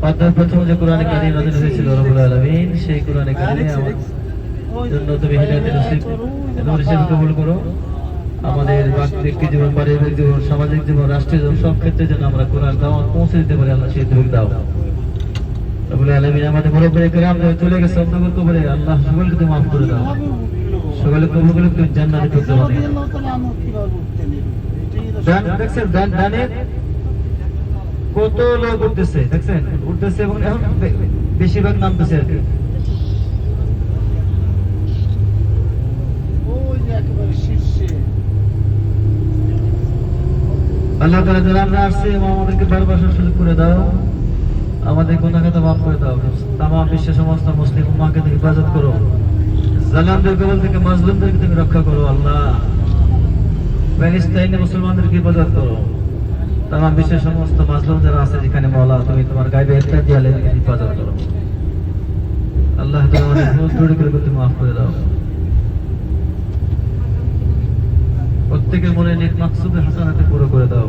অধ্যায় প্রথম যে কোরআনে কারীম নাযিল হয়েছিল রব্বুল আলামিন, সেই কোরআনে কারীমে আমার জন্য তুমি হিদায়াতের নসিব কবুল করো। আমাদের ব্যক্তি জীবন, পারিবারিক জীবন, সামাজিক জীবন, রাষ্ট্রীয় জীবন, সব ক্ষেত্রে যেন আমরা কোরআন দাওয়াত পৌঁছে দিতে পারি। আল্লাহ সেই তৌফিক দাও রব্বুল আলামিন। আমাদের মুরব্বী কিরাম যারা চলে গেছে অন্ধকার কবরে, আল্লাহ সকলকে তুমি মাফ করে দাও, সকলের কবরগুলো তুমি জান্নাতে করতে পারো। দেখছেন ডানে কত লোক উঠতেছে, দেখছেন উঠতেছে এবং এখন বেশিরভাগ নামতেছে আর কি। আল্লাহ তাআলা যারা আমরা আসছি আমাদেরকে বারবার সুযোগ করে দাও, আমাদের গুনাহকে মাফ করে দাও। তামাম বিশ্বের সমস্ত মুসলিম উম্মাহকে তুমি হেফাজত করো, জালিমদের কবল থেকে মাজলুমদেরকে তুমি রক্ষা করো। আল্লাহ প্যালেস্টাইনে মুসলমানদেরকে হেফাজত করো। তামাম বিশ্বের সমস্ত মাজলুম যারা আছে যেখানে, মাওলা তুমি তোমার গায়বে ইফতার দিয়ে আলেমকে হেফাজত করো। আল্লাহ তাআলা আমাদের ভুল ত্রুটিগুলোকে তুমি মাফ করে দাও। প্রত্যেকের মনে নেক মাকসুদ হাসানাতে পুরো করে দাও।